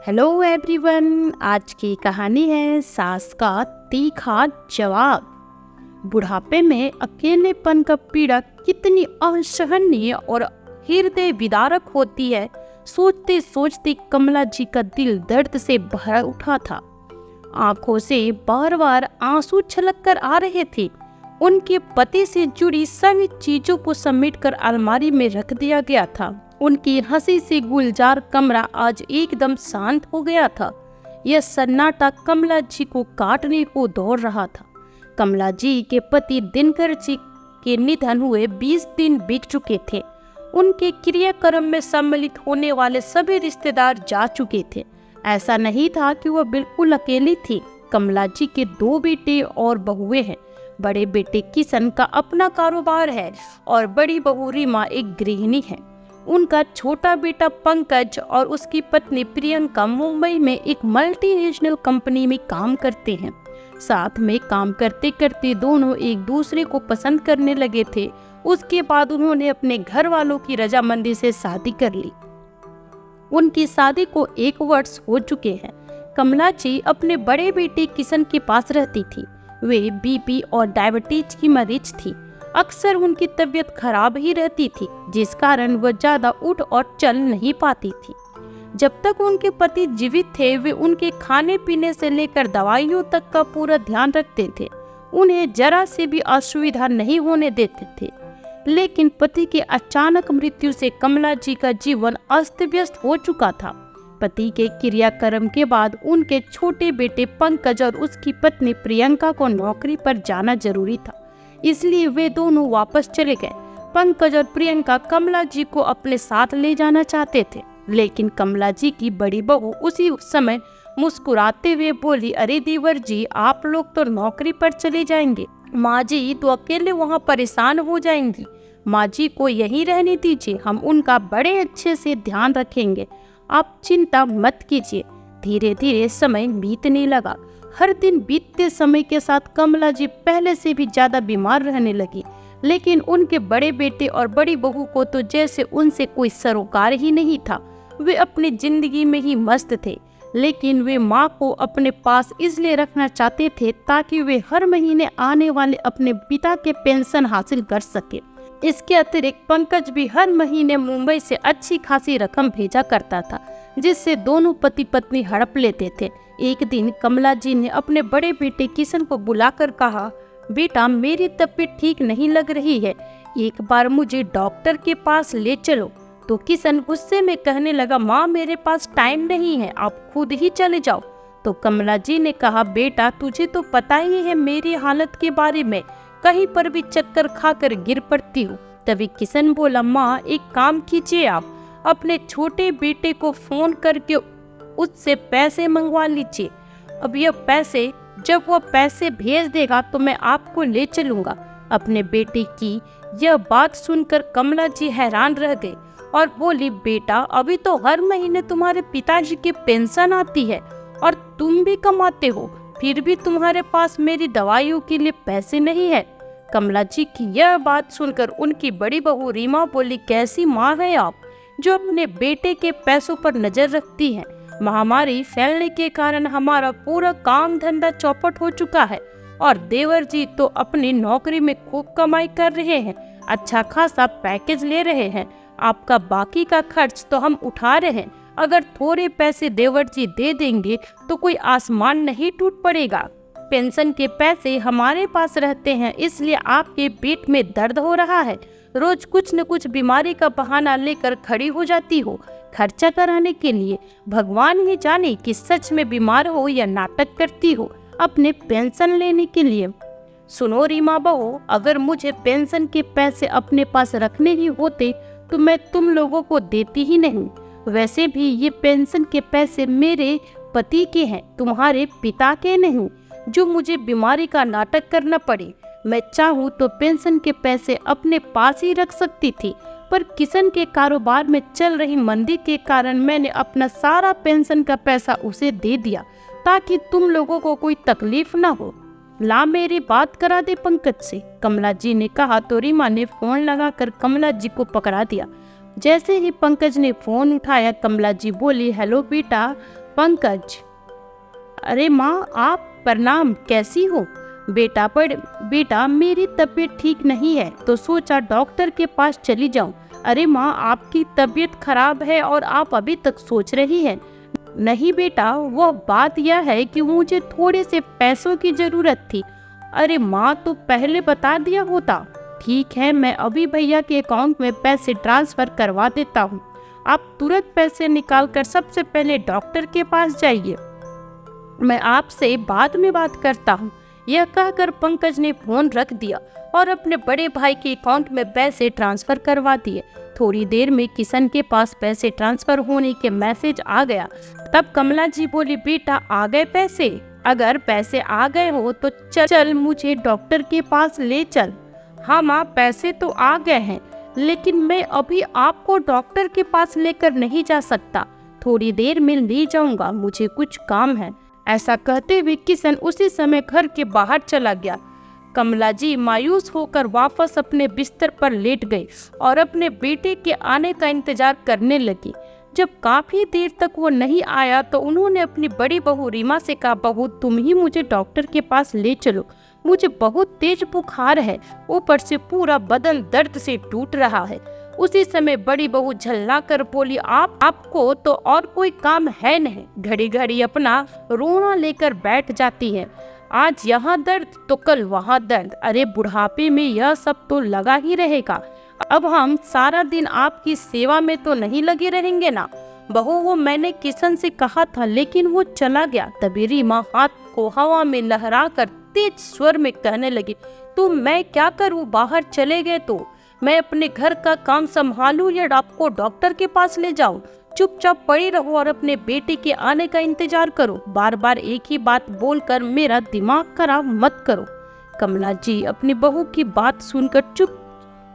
Hello everyone. आज की कहानी है सास का तीखा कहानी है सास का तीखा जवाब। बुढ़ापे में अकेलेपन का पीड़ा कितनी असहनीय और हृदय विदारक होती है, सोचते सोचते कमला जी का दिल दर्द से भर उठा था। आंखों से बार बार आंसू छलक कर आ रहे थे। उनके पति से जुड़ी सभी चीजों को समेटकर अलमारी में रख दिया गया था। उनकी हंसी से गुलजार कमरा आज एकदम शांत हो गया था। यह सन्नाटा कमला जी को काटने को दौड़ रहा था। कमला जी के पति दिनकर जी के निधन हुए 20 दिन बीत चुके थे। उनके क्रियाक्रम में सम्मिलित होने वाले सभी रिश्तेदार जा चुके थे। ऐसा नहीं था कि वह बिल्कुल अकेली थी। कमला जी के 2 बेटे और बहुएं हैं। बड़े बेटे किशन का अपना कारोबार है और बड़ी बहू रीमा एक गृहिणी है। उनका छोटा बेटा पंकज और उसकी पत्नी प्रियंका मुंबई में एक मल्टीनेशनल कंपनी में काम करते हैं। साथ में काम करते करते दोनों एक दूसरे को पसंद करने लगे थे। उसके बाद उन्होंने अपने घर वालों की रजामंदी से शादी कर ली। उनकी शादी को 1 वर्ष हो चुके हैं। कमला जी अपने बड़े बेटे किशन के पास रहती थी। वे बीपी और डायबिटीज की मरीज थी। अक्सर उनकी तबीयत खराब ही रहती थी, जिस कारण वह ज्यादा उठ और चल नहीं पाती थी। जब तक उनके पति जीवित थे, वे उनके खाने पीने से लेकर दवाइयों तक का पूरा ध्यान रखते थे। उन्हें जरा से भी असुविधा नहीं होने देते थे। लेकिन पति के अचानक मृत्यु से कमला जी का जीवन अस्त व्यस्त हो चुका था। पति के क्रियाक्रम के बाद उनके छोटे बेटे पंकज और उसकी पत्नी प्रियंका को नौकरी पर जाना जरूरी था, इसलिए वे दोनों वापस चले गए। पंकज और प्रियंका कमला जी को अपने साथ ले जाना चाहते थे, लेकिन कमला जी की बड़ी बहू उसी समय मुस्कुराते हुए बोली, अरे देवर जी, आप लोग तो नौकरी पर चले जाएंगे, माँ जी तो अकेले वहाँ परेशान हो जाएंगी। माँ जी को यहीं रहने दीजिए, हम उनका बड़े अच्छे से ध्यान रखेंगे, आप चिंता मत कीजिए। धीरे धीरे समय बीतने लगा। हर दिन बीतते समय के साथ कमला जी पहले से भी ज्यादा बीमार रहने लगी। लेकिन उनके बड़े बेटे और बड़ी बहू को तो जैसे उनसे कोई सरोकार ही नहीं था। वे अपनी जिंदगी में ही मस्त थे। लेकिन वे माँ को अपने पास इसलिए रखना चाहते थे ताकि वे हर महीने आने वाले अपने पिता के पेंशन हासिल कर सके। इसके अतिरिक्त पंकज भी हर महीने मुंबई से अच्छी खासी रकम भेजा करता था, जिससे दोनों पति पत्नी हड़प लेते थे। एक दिन कमला जी ने अपने बड़े बेटे किशन को बुलाकर कहा, बेटा, मेरी तबीयत ठीक नहीं लग रही है, एक बार मुझे डॉक्टर के पास ले चलो। तो किशन गुस्से में कहने लगा, माँ, मेरे पास टाइम नहीं है, आप खुद ही चले जाओ। तो कमला जी ने कहा, बेटा, तुझे तो पता ही है मेरी हालत के बारे में, कहीं पर भी चक्कर खाकर गिर पड़ती हूँ। तभी किशन बोला, माँ, एक काम कीजिए, आप अपने छोटे बेटे को फोन करके उससे पैसे मंगवा लीजिए। अब यह पैसे, जब वह पैसे भेज देगा तो मैं आपको ले चलूंगा। अपने बेटे की यह बात सुनकर कमला जी हैरान रह गई और बोली, बेटा, अभी तो हर महीने तुम्हारे पिताजी की पेंशन आती है और तुम भी कमाते हो, फिर भी तुम्हारे पास मेरी दवाइयों के लिए पैसे नहीं है। कमला जी की यह बात सुनकर उनकी बड़ी बहू रीमा बोली, कैसी माँ है आप, जो अपने बेटे के पैसों पर नजर रखती है। महामारी फैलने के कारण हमारा पूरा काम धंधा चौपट हो चुका है और देवर जी तो अपनी नौकरी में खूब कमाई कर रहे हैं, अच्छा खासा पैकेज ले रहे हैं। आपका बाकी का खर्च तो हम उठा रहे हैं। अगर थोड़े पैसे देवर जी दे देंगे तो कोई आसमान नहीं टूट पड़ेगा। पेंशन के पैसे हमारे पास रहते हैं, इसलिए आपके पेट में दर्द हो रहा है। रोज कुछ न कुछ बीमारी का बहाना लेकर खड़ी हो जाती हो खर्चा कराने के लिए। भगवान ही जाने कि सच में बीमार हो या नाटक करती हो अपने पेंशन लेने के लिए। सुनो रीमा बहू, अगर मुझे पेंशन के पैसे अपने पास रखने ही होते तो मैं तुम लोगों को देती ही नहीं। वैसे भी ये पेंशन के पैसे मेरे पति के हैं, तुम्हारे पिता के नहीं, जो मुझे बीमारी का नाटक करना पड़े। मैं चाहूँ तो पेंशन के पैसे अपने पास ही रख सकती थी, पर किशन के कारोबार में चल रही मंदी के कारण मैंने अपना सारा पेंशन का पैसा उसे दे दिया ताकि तुम लोगों को कोई तकलीफ ना हो। ला, मेरी बात करा दे पंकज से, कमला जी ने कहा। तो रीमा ने फोन लगाकर कमला जी को पकड़ा दिया। जैसे ही पंकज ने फोन उठाया, कमला जी बोली, हेलो बेटा, पंकज, अरे माँ आप प्रणाम, कैसी हो? बेटा मेरी तबीयत ठीक नहीं है तो सोचा डॉक्टर के पास चली जाऊं। अरे माँ आपकी तबीयत खराब है और आप अभी तक सोच रही हैं। नहीं बेटा, वो बात यह है कि मुझे थोड़े से पैसों की जरूरत थी। अरे माँ तो पहले बता दिया होता। ठीक है, मैं अभी भैया के अकाउंट में पैसे ट्रांसफर करवा देता हूँ। आप तुरंत पैसे निकाल कर सबसे पहले डॉक्टर के पास जाइए, मैं आपसे बाद में बात करता हूँ। यह कहकर पंकज ने फोन रख दिया और अपने बड़े भाई के अकाउंट में पैसे ट्रांसफर करवा दिए। थोड़ी देर में किशन के पास पैसे ट्रांसफर होने के मैसेज आ गया। तब कमला जी बोली, बेटा आ गए पैसे? अगर पैसे आ गए हो तो चल मुझे डॉक्टर के पास ले चल। हाँ माँ, पैसे तो आ गए हैं, लेकिन मैं अभी आपको डॉक्टर के पास लेकर नहीं जा सकता। थोड़ी देर में ले जाऊंगा, मुझे कुछ काम है। ऐसा कहते हुए किशन उसी समय घर के बाहर चला गया। कमला जी मायूस होकर वापस अपने बिस्तर पर लेट गई और अपने बेटे के आने का इंतजार करने लगी। जब काफी देर तक वो नहीं आया तो उन्होंने अपनी बड़ी बहू रीमा से कहा, बहू तुम ही मुझे डॉक्टर के पास ले चलो, मुझे बहुत तेज बुखार है, ऊपर से पूरा बदन दर्द से टूट रहा है। उसी समय बड़ी बहू झल्ला कर बोली, आपको तो और कोई काम है नहीं, घड़ी घड़ी अपना रोना लेकर बैठ जाती है। आज यहाँ दर्द तो कल वहाँ दर्द। अरे बुढ़ापे में यह सब तो लगा ही रहेगा। अब हम सारा दिन आपकी सेवा में तो नहीं लगे रहेंगे ना। बहू वो मैंने किशन से कहा था, लेकिन वो चला गया। तभी रीमा हाथ को हवा में लहरा कर तेज स्वर में कहने लगी, तो मैं क्या करूँ, बाहर चले गए तो मैं अपने घर का काम संभालूं या आपको डॉक्टर के पास ले जाऊं? चुपचाप पड़ी रहो और अपने बेटे के आने का इंतजार करो। बार बार एक ही बात बोलकर मेरा दिमाग खराब मत करो। कमला जी अपनी बहू की बात सुनकर चुप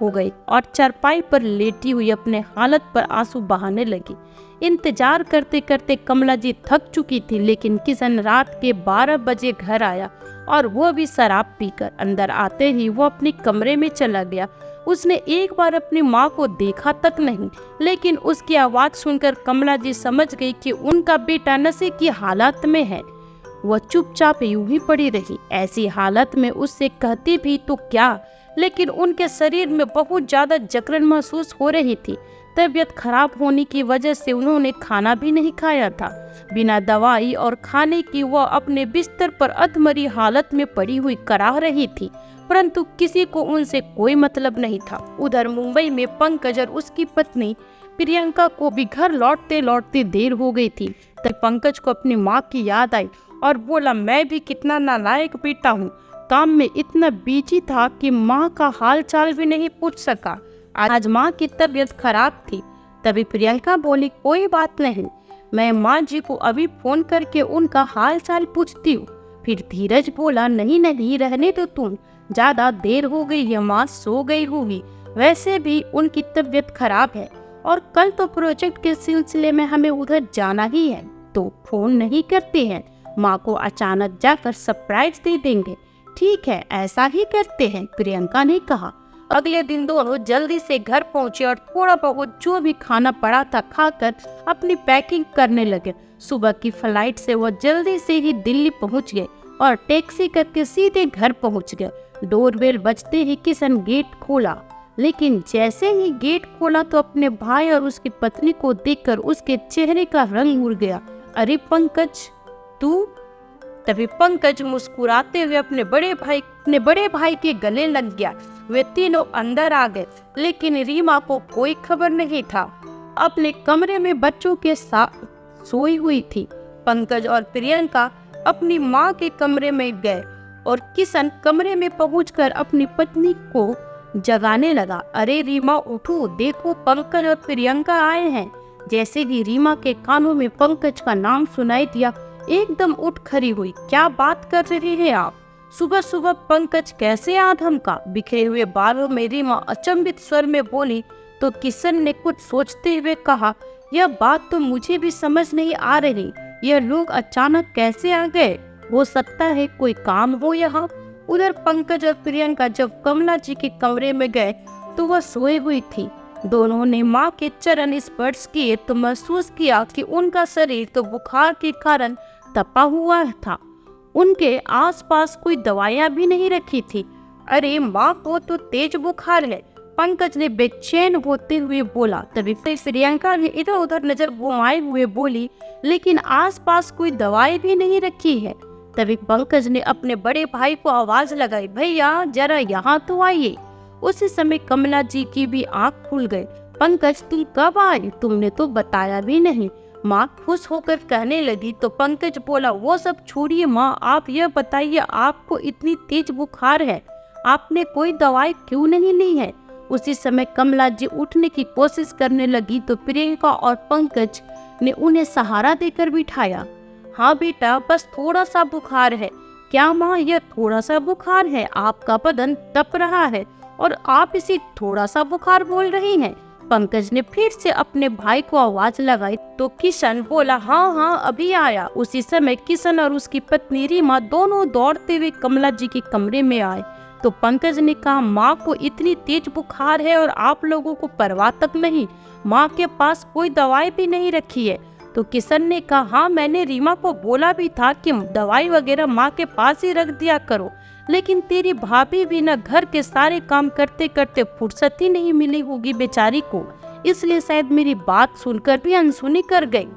हो गई और चारपाई पर लेटी हुई अपने हालत पर आंसू बहाने लगी। इंतजार करते करते कमला जी थक चुकी थी, लेकिन किशन रात के 12 बजे घर आया और वो भी शराब पीकर। अंदर आते ही वो अपने कमरे में चला गया। उसने एक बार अपनी माँ को देखा तक नहीं, लेकिन उसकी आवाज सुनकर कमला जी समझ गई कि उनका बेटा नशे की हालत में है। वह चुपचाप यूं ही पड़ी रही। ऐसी हालत में उससे कहती भी तो क्या, लेकिन उनके शरीर में बहुत ज्यादा जकड़न महसूस हो रही थी। तबीयत खराब होने की वजह से उन्होंने खाना भी नहीं खाया था। बिना दवाई और खाने की वह अपने बिस्तर पर अधमरी हालत में पड़ी हुई कराह रही थी, परंतु किसी को उनसे कोई मतलब नहीं था। उधर मुंबई में पंकज और उसकी पत्नी प्रियंका को भी घर लौटते लौटते देर हो गई थी। तब पंकज को अपनी माँ की याद आई और बोला, मैं भी कितना नालायक बेटा हूँ, काम में इतना बिजी था कि माँ का हाल चाल भी नहीं पूछ सका। आज माँ की तबीयत खराब थी। तभी प्रियंका बोली, कोई बात नहीं, मैं माँ जी को अभी फोन करके उनका हाल चाल पूछती हूँ। फिर धीरज बोला, नहीं नहीं रहने दो तुम, ज्यादा देर हो गई है, माँ सो गई होगी, वैसे भी उनकी तबीयत खराब है और कल तो प्रोजेक्ट के सिलसिले में हमें उधर जाना ही है, तो फोन नहीं करते हैं, माँ को अचानक जाकर सरप्राइज दे देंगे। ठीक है, ऐसा ही करते हैं, प्रियंका ने कहा। अगले दिन दोनों जल्दी से घर पहुंचे और थोड़ा बहुत जो भी खाना पड़ा था खाकर अपनी पैकिंग करने लगे। सुबह की फ्लाइट से वो जल्दी से ही दिल्ली पहुंच गए और टैक्सी करके सीधे घर पहुंच गए। डोरबेल बजते ही किशन गेट खोला, लेकिन जैसे ही गेट खोला तो अपने भाई और उसकी पत्नी को देखकर उसके चेहरे का रंग उड़ गया। अरे पंकज, तू? तभी पंकज मुस्कुराते हुए अपने बड़े भाई के गले लग गया। वे तीनों अंदर आ गए, लेकिन रीमा को कोई खबर नहीं था। अपने कमरे में बच्चों के साथ सोई हुई थी। पंकज और प्रियंका अपनी माँ के कमरे में गए और किशन कमरे में पहुंचकर अपनी पत्नी को जगाने लगा। अरे रीमा उठो, देखो पंकज और प्रियंका आए हैं। जैसे ही रीमा के कानों में पंकज का नाम सुनाई दिया, एकदम उठ खड़ी हुई। क्या बात कर रहे हैं आप? सुबह सुबह पंकज कैसे आधम का? बिखरे हुए बालों में रीमा अचंभित स्वर में बोली तो किशन ने कुछ सोचते हुए कहा, यह बात तो मुझे भी समझ नहीं आ रही, यह लोग अचानक कैसे आ गए? हो सकता है कोई काम हो यहाँ। उधर पंकज और प्रियंका जब कमला जी के कमरे में गए तो वह सोई हुई थी। दोनों ने माँ के चरण स्पर्श किए तो महसूस किया कि उनका शरीर तो बुखार के कारण तपा हुआ था। उनके आसपास कोई दवाइयाँ भी नहीं रखी थी। अरे माँ को तो तेज बुखार है, पंकज ने बेचैन होते हुए बोला। तभी प्रियंका ने इधर उधर नजर घुमाए हुए बोली, लेकिन आसपास कोई दवाई भी नहीं रखी है। तभी पंकज ने अपने बड़े भाई को आवाज लगाई, भैया जरा यहाँ तो आइए। उसी समय कमला जी की भी आंख खुल गई। पंकज तुम कब आए, तुमने तो बताया भी नहीं। माँ खुश होकर कहने लगी। तो पंकज बोला, वो सब छोड़िए माँ, आप यह बताइए आपको इतनी तेज बुखार है, आपने कोई दवाई क्यों नहीं ली है। उसी समय कमला जी उठने की कोशिश करने लगी तो प्रियंका और पंकज ने उन्हें सहारा देकर बिठाया। हाँ बेटा, बस थोड़ा सा बुखार है। क्या माँ, यह थोड़ा सा बुखार है? आपका बदन तप रहा है और आप इसे थोड़ा सा बुखार बोल रही हैं। पंकज ने फिर से अपने भाई को आवाज लगाई तो किशन बोला, हाँ हाँ अभी आया। उसी समय किशन और उसकी पत्नी रीमा दोनों दौड़ते हुए कमला जी के कमरे में आए। तो पंकज ने कहा, माँ को इतनी तेज बुखार है और आप लोगों को परवाह तक नहीं, माँ के पास कोई दवाई भी नहीं रखी है। तो किशन ने कहा, हाँ मैंने रीमा को बोला भी था कि दवाई वगैरह माँ के पास ही रख दिया करो, लेकिन तेरी भाभी भी न घर के सारे काम करते करते फुर्सत ही नहीं मिली होगी बेचारी को, इसलिए शायद मेरी बात सुनकर भी अनसुनी कर गई।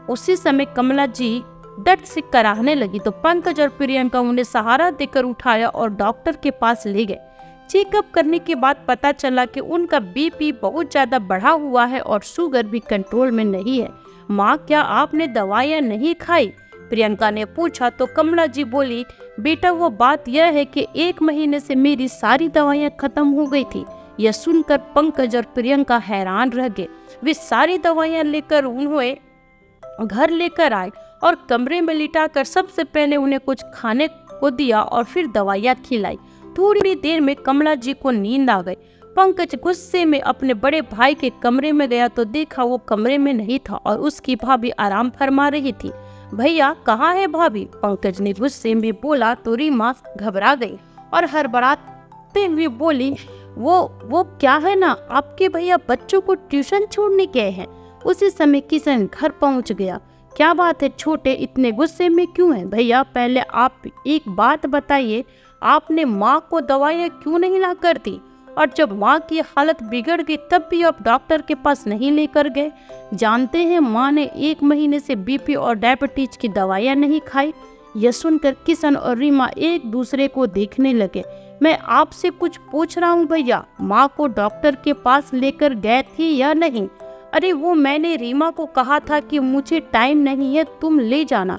उसी समय कमला जी दर्द से कराहने लगी तो पंकज और प्रियंका उन्हें सहारा देकर उठाया और डॉक्टर के पास ले गए। चेकअप करने के बाद पता चला कि उनका बीपी बहुत ज्यादा बढ़ा हुआ है और शुगर भी कंट्रोल में नहीं है। माँ, क्या आपने दवाइयाँ नहीं खाई? प्रियंका ने पूछा। तो कमला जी बोली, बेटा वो बात यह है कि 1 महीने से मेरी सारी दवाइयाँ खत्म हो गई थी। यह सुनकर पंकज और प्रियंका हैरान रह गए। वे सारी दवाइयाँ लेकर उन्हें घर लेकर आए और कमरे में लिटाकर सबसे पहले उन्हें कुछ खाने को दिया और फिर दवाइयाँ खिलाई। थोड़ी देर में कमला जी को नींद आ गई। पंकज गुस्से में अपने बड़े भाई के कमरे में गया तो देखा वो कमरे में नहीं था और उसकी भाभी आराम फरमा रही थी। भैया कहाँ है भाभी? पंकज ने गुस्से में बोला तो रीमा घबरा गई और हड़बड़ाते हुए बोली, वो क्या है ना, आपके भैया बच्चों को ट्यूशन छोड़ने गए हैं। उसी समय किशन घर पहुंच गया। क्या बात है छोटे, इतने गुस्से में क्यों हैं? भैया पहले आप एक बात बताइए, आपने माँ को दवाइयाँ क्यों नहीं ला कर दी? और जब माँ की हालत बिगड़ गई तब भी आप डॉक्टर के पास नहीं लेकर गए। जानते हैं माँ ने 1 महीने से बीपी और डायबिटीज की दवाइयाँ नहीं खाई। यह सुनकर किशन और रीमा एक दूसरे को देखने लगे। मैं आपसे कुछ पूछ रहा हूँ भैया, माँ को डॉक्टर के पास लेकर गए थे या नहीं? अरे वो मैंने रीमा को कहा था कि मुझे टाइम नहीं है, तुम ले जाना।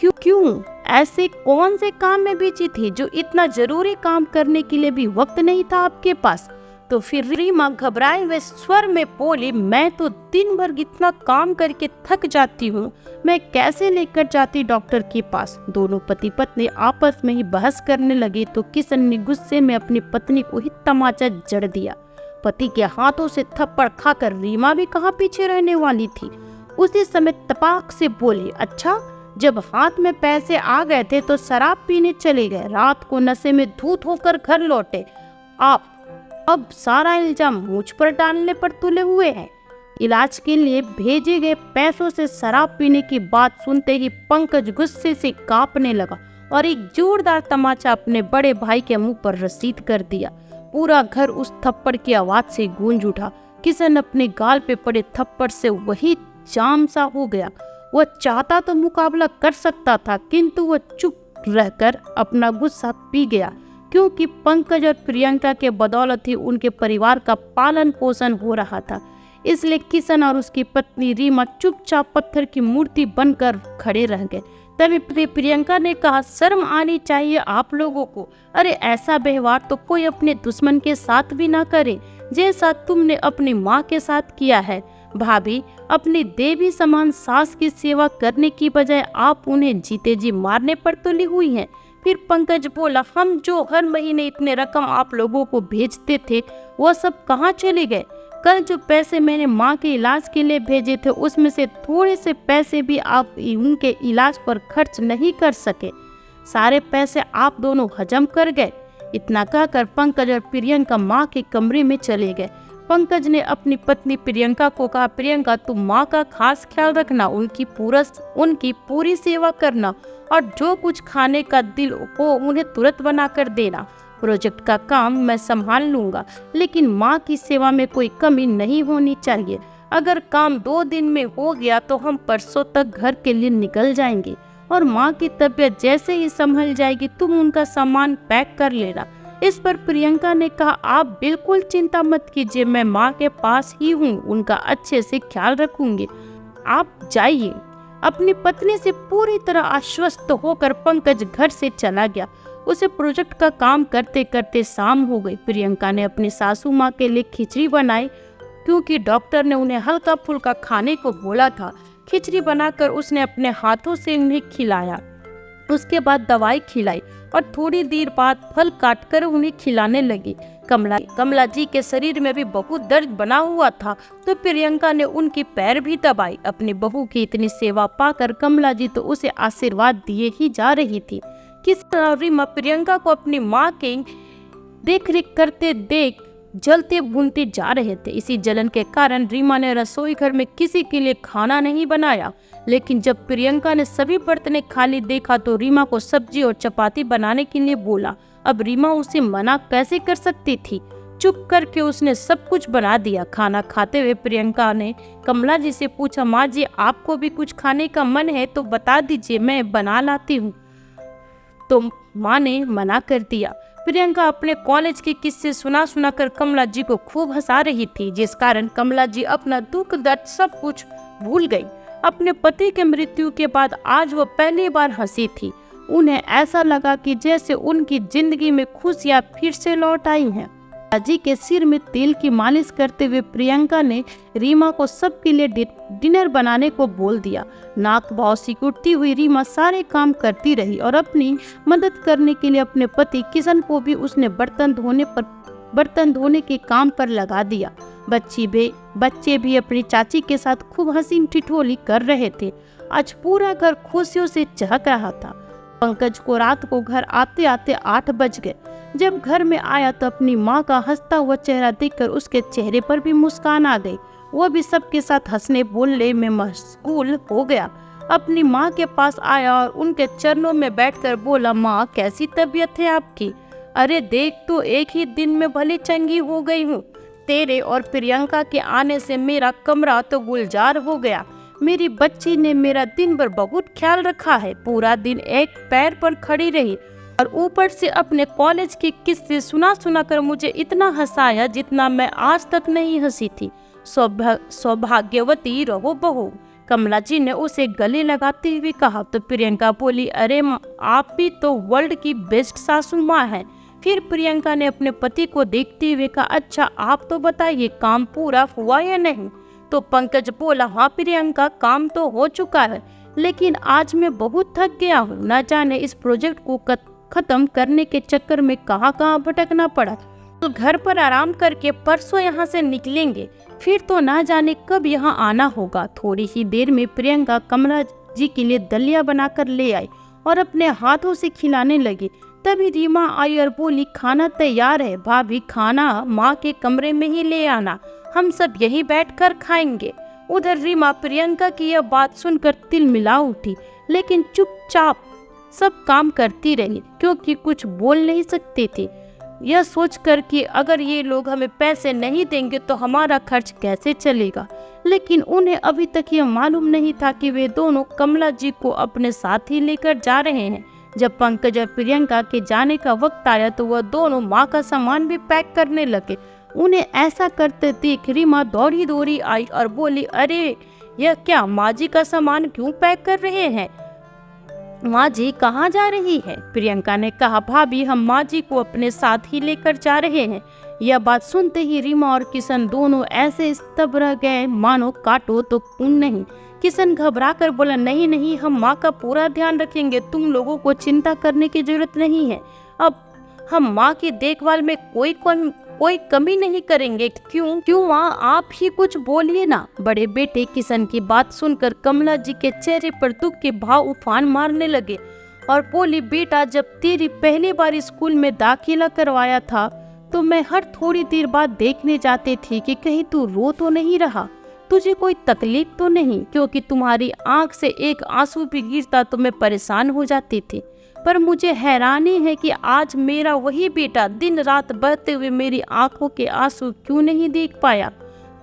क्यों ऐसे कौन से काम में बिजी थी जो इतना जरूरी काम करने के लिए भी वक्त नहीं था आपके पास? तो फिर रीमा घबराए हुए स्वर में बोली, मैं तो दिन भर इतना काम करके थक जाती हूँ, मैं कैसे लेकर जाती डॉक्टर के पास? दोनों पति पत्नी आपस में ही बहस करने लगे तो किशन ने गुस्से में अपनी पत्नी को ही तमाचा जड़ दिया। पति के हाथों से थप्पड़ खाकर रीमा भी कहाँ पीछे रहने वाली थी। उसी समय तपाक से बोली, अच्छा जब हाथ में पैसे आ गए थे तो शराब पीने चले गए, रात को नशे में धूत होकर घर लौटे, आप अब सारा इल्जाम मुझ पर डालने पर तुले हुए हैं। इलाज के लिए भेजे गए पैसों से शराब पीने की बात सुनते ही पंकज गुस्से से कांपने लगा और एक जोरदार तमाचा अपने बड़े भाई के मुंह पर रसीद कर दिया। पूरा घर उस थप्पड़ की आवाज से गूंज उठा। किशन अपने गाल पे पड़े थप्पड़ से वही जाम सा हो गया। वह चाहता तो मुकाबला कर सकता था, किंतु वह चुप रहकर अपना गुस्सा पी गया, क्योंकि पंकज और प्रियंका के बदौलत ही उनके परिवार का पालन पोषण हो रहा था। इसलिए किशन और उसकी पत्नी रीमा चुपचाप पत्थर की मूर्ति बनकर खड़े रह गए। तभी प्रियंका ने कहा, शर्म आनी चाहिए आप लोगों को। अरे ऐसा व्यवहार तो कोई अपने दुश्मन के साथ भी ना करे जैसा तुमने अपनी माँ के साथ किया है। भाभी, अपनी देवी समान सास की सेवा करने की बजाय आप उन्हें जीते जी मारने पर तुली हुई हैं। फिर पंकज बोला, हम जो हर महीने इतने रकम आप लोगों को भेजते थे वो सब कहाँ चले गए? कल जो पैसे मैंने माँ के इलाज के लिए भेजे थे उसमें से थोड़े से पैसे भी आप उनके इलाज पर खर्च नहीं कर सके, सारे पैसे आप दोनों हजम कर गए। इतना कहकर पंकज और प्रियंका माँ के कमरे में चले गए। पंकज ने अपनी पत्नी प्रियंका को कहा, प्रियंका तुम माँ का खास ख्याल रखना, उनकी पूरी सेवा करना और जो कुछ खाने का दिल हो उन्हें तुरंत बना कर देना। प्रोजेक्ट का काम मैं संभाल लूंगा, लेकिन माँ की सेवा में कोई कमी नहीं होनी चाहिए। अगर काम 2 दिन में हो गया तो हम परसों तक घर के लिए निकल जाएंगे और माँ की तबीयत जैसे ही संभल जाएगी तुम उनका सामान पैक कर लेना। इस पर प्रियंका ने कहा, आप बिल्कुल चिंता मत कीजिए, मैं माँ के पास ही हूँ, उनका अच्छे से ख्याल रखूंगी, आप जाइए। अपनी पत्नी से पूरी तरह आश्वस्त होकर पंकज घर से चला गया। उसे प्रोजेक्ट का काम करते करते शाम हो गई। प्रियंका ने अपनी सासू माँ के लिए खिचड़ी बनाई, क्योंकि डॉक्टर ने उन्हें हल्का फुल्का खाने को बोला था। खिचड़ी बनाकर उसने अपने हाथों से उन्हें खिलाया, उसके बाद दवाई खिलाई और थोड़ी देर बाद फल काटकर उन्हें खिलाने लगी। कमला जी के शरीर में भी बहुत दर्द बना हुआ था, तो प्रियंका ने उनकी पैर भी दबाई। अपनी बहू की इतनी सेवा पाकर कमला जी तो उसे आशीर्वाद दिए ही जा रही थी। किस तरह रीमा प्रियंका को अपनी माँ के देखरेख करते देख जलते भूनते जा रहे थे। इसी जलन के कारण रीमा ने रसोई घर में किसी के लिए खाना नहीं बनाया, लेकिन जब प्रियंका ने सभी बर्तनें खाली देखा तो रीमा को सब्जी और चपाती बनाने के लिए बोला। अब रीमा उसे मना कैसे कर सकती थी? चुप करके उसने सब कुछ बना दिया। खाना खाते हुए प्रियंका ने कमला जी से पूछा, माँ जी आपको भी कुछ खाने का मन है तो बता दीजिए, मैं बना लाती हूँ। तो माँ ने मना कर दिया। प्रियंका अपने कॉलेज के किस्से सुना कर कमला जी को खूब हंसा रही थी, जिस कारण कमला जी अपना दुख दर्द सब कुछ भूल गई। अपने पति के मृत्यु के बाद आज वो पहली बार हंसी थी। उन्हें ऐसा लगा कि जैसे उनकी जिंदगी में खुशियां फिर से लौट आई हैं। जी के सिर में तेल की मालिश करते हुए प्रियंका ने रीमा को सबके लिए डिनर बनाने को बोल दिया। नाक भाव सिकुड़ती हुई रीमा सारे काम करती रही और अपनी मदद करने के लिए अपने पति किशन को भी उसने बर्तन धोने के काम पर लगा दिया। बच्चे भी अपनी चाची के साथ खूब हंसी ठिठोली कर रहे थे। आज पूरा घर खुशियों से चहक रहा था। पंकज को रात को घर आते आते 8 बज गए। जब घर में आया तो अपनी माँ का हंसता हुआ चेहरा देखकर उसके चेहरे पर भी मुस्कान आ गई। वो भी सबके साथ हंसने बोलने में मशगूल हो गया। अपनी माँ के पास आया और उनके चरणों में बैठकर बोला, माँ कैसी तबीयत है आपकी? अरे देख तो एक ही दिन में भली चंगी हो गई हूँ। तेरे और प्रियंका के आने से मेरा कमरा तो गुलजार हो गया। मेरी बच्ची ने मेरा दिन भर बहुत ख्याल रखा है, पूरा दिन एक पैर पर खड़ी रही और ऊपर से अपने कॉलेज के किस्से सुना कर मुझे इतना हंसाया जितना मैं आज तक नहीं हंसी थी। सौभाग्यवती रहो बहू, कमला जी ने उसे गले लगाते हुए कहा। तो प्रियंका बोली, अरे आप भी तो वर्ल्ड की बेस्ट सासू माँ हैं। फिर प्रियंका ने अपने पति को देखते हुए कहा, अच्छा आप तो बताइए काम पूरा हुआ या नहीं? तो पंकज बोला, हाँ प्रियंका काम तो हो चुका है, लेकिन आज मैं बहुत थक गया हूँ। न जाने इस प्रोजेक्ट को खत्म करने के चक्कर में कहाँ भटकना पड़ा। तो घर पर आराम करके परसों यहाँ से निकलेंगे, फिर तो ना जाने कब यहाँ आना होगा। थोड़ी ही देर में प्रियंका कमला जी के लिए दलिया बनाकर ले आई और अपने हाथों से खिलाने लगी। तभी रीमा आई और बोली, खाना तैयार है भाभी, खाना माँ के कमरे में ही ले आना, हम सब यहीं बैठकर खाएंगे। उधर रीमा प्रियंका की यह बात सुनकर तिल मिला उठी, लेकिन चुपचाप सब काम करती रही, क्योंकि कुछ बोल नहीं सकती थी। यह सोचकर कि अगर ये लोग हमें पैसे नहीं देंगे तो हमारा खर्च कैसे चलेगा। लेकिन उन्हें अभी तक यह मालूम नहीं था कि वे दोनों कमला जी को अपने साथ ही लेकर जा रहे हैं। जब पंकज और प्रियंका के जाने का वक्त आया तो वह दोनों माँ का सामान भी पैक करने लगे। उन्हें ऐसा करते देख रीमा दौड़ी आई और बोली, अरे यह क्या, माँ जी का सामान क्यों पैक कर रहे हैं? माँ जी कहाँ जा रही है? प्रियंका ने कहा, भाभी हम माँ जी को अपने साथ ही लेकर जा रहे हैं। यह बात सुनते ही रीमा और किशन दोनों ऐसे स्तब्ध रह गए मानो काटो तो खून नहीं। किशन घबरा कर बोला, नहीं हम माँ का पूरा ध्यान रखेंगे, तुम लोगों को चिंता करने की जरूरत नहीं है। अब हम माँ की देखभाल में कोई कमी नहीं करेंगे। क्यों माँ, आप ही कुछ बोलिए ना। बड़े बेटे किशन की बात सुनकर कमला जी के चेहरे पर दुख के भाव उफान मारने लगे और बोली, बेटा जब तेरी पहली बार स्कूल में दाखिला करवाया था तो मैं हर थोड़ी देर बाद देखने जाती थी कि कहीं तू रो तो नहीं रहा, तुझे कोई तकलीफ तो नहीं, क्योंकि तुम्हारी आंख से एक आंसू भी गिरता तो मैं परेशान हो जाती थी। पर मुझे हैरानी है कि आज मेरा वही बेटा दिन रात बहते हुए मेरी आंखों के आंसू क्यों नहीं देख पाया।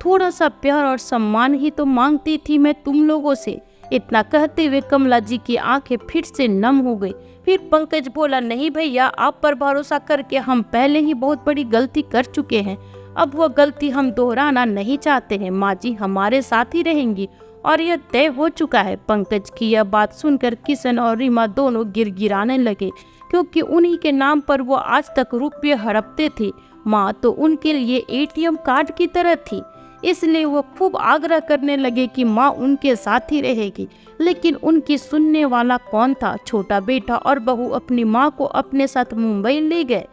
थोड़ा सा प्यार और सम्मान ही तो मांगती थी मैं तुम लोगों से। इतना कहते हुए कमला जी की आंखें फिर से नम हो गई। फिर पंकज बोला, नहीं भैया, आप पर भरोसा करके हम पहले ही बहुत बड़ी गलती कर चुके हैं। अब वह गलती हम दोहराना नहीं चाहते हैं। माँ जी हमारे साथ ही रहेंगी और यह तय हो चुका है। पंकज की यह बात सुनकर किशन और रीमा दोनों गिड़गिड़ाने लगे, क्योंकि उन्हीं के नाम पर वो आज तक रुपये हड़पते थे। माँ तो उनके लिए एटीएम कार्ड की तरह थी, इसलिए वो खूब आग्रह करने लगे कि माँ उनके साथ ही रहेगी। लेकिन उनकी सुनने वाला कौन था। छोटा बेटा और बहू अपनी माँ को अपने साथ मुंबई ले गए।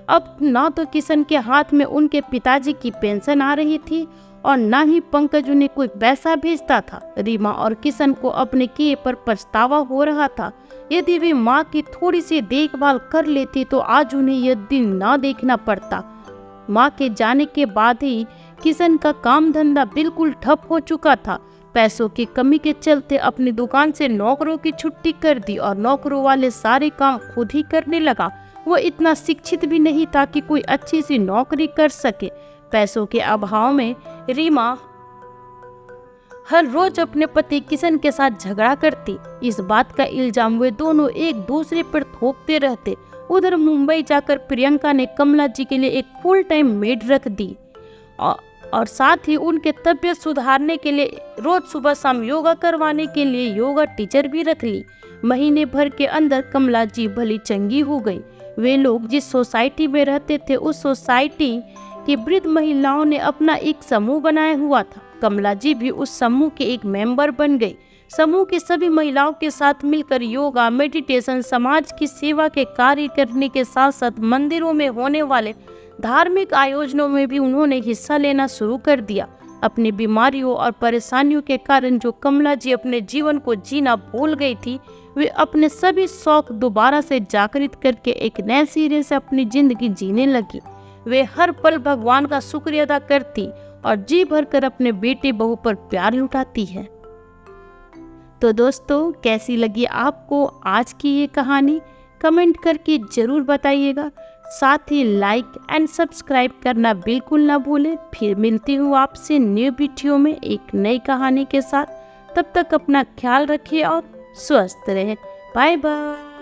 अब ना तो किशन के हाथ में उनके पिताजी की पेंशन आ रही थी और ना ही पंकज उन्हें कोई पैसा भेजता था। रीमा और किशन को अपने किए पर पछतावा हो रहा था। यदि वे माँ की थोड़ी सी देखभाल कर लेती तो आज उन्हें यह दिन ना देखना पड़ता। माँ के जाने के बाद ही किशन का काम धंधा बिल्कुल ठप हो चुका था। पैसों की कमी के चलते अपनी दुकान से नौकरों की छुट्टी कर दी और नौकरों वाले सारे काम खुद ही करने लगा। वो इतना शिक्षित भी नहीं था कि कोई अच्छी सी नौकरी कर सके। पैसों के अभाव में रीमा हर रोज अपने पति किशन के साथ झगड़ा करती। इस बात का इल्जाम वे दोनों एक दूसरे पर थोपते रहते। उधर मुंबई जाकर प्रियंका ने कमला जी के लिए एक फुल टाइम मेड रख दी और साथ ही उनके तबीयत सुधारने के लिए रोज सुबह शाम योगा करवाने के लिए योगा टीचर भी रख ली। महीने भर के अंदर कमला जी भली चंगी हो गई। वे लोग जिस सोसाइटी में रहते थे उस सोसाइटी की वृद्ध महिलाओं ने अपना एक समूह बनाया हुआ था। कमला जी भी उस समूह के एक मेंबर बन गई। समूह की सभी महिलाओं के साथ मिलकर योगा, मेडिटेशन, समाज की सेवा के कार्य करने के साथ साथ मंदिरों में होने वाले धार्मिक आयोजनों में भी उन्होंने हिस्सा लेना शुरू कर दिया। अपनी बीमारियों और परेशानियों के कारण जो कमला जी अपने जीवन को जीना भूल गई थी, वे अपने सभी शौक दोबारा से जागृत करके एक नए सिरे से अपनी जिंदगी जीने लगी। वे हर पल भगवान का शुक्रिया अदा करती और जी भरकर अपने बेटे बहू पर प्यार लुटाती है। तो दोस्तों, कैसी लगी आपको आज की ये कहानी? कमेंट करके जरूर बताइएगा। साथ ही लाइक एंड सब्सक्राइब करना बिल्कुल ना भूलें। फिर मिलती हूँ आपसे न्यू वीडियो में एक नई कहानी के साथ। तब तक अपना ख्याल रखिए और स्वस्थ रहें। Bye bye.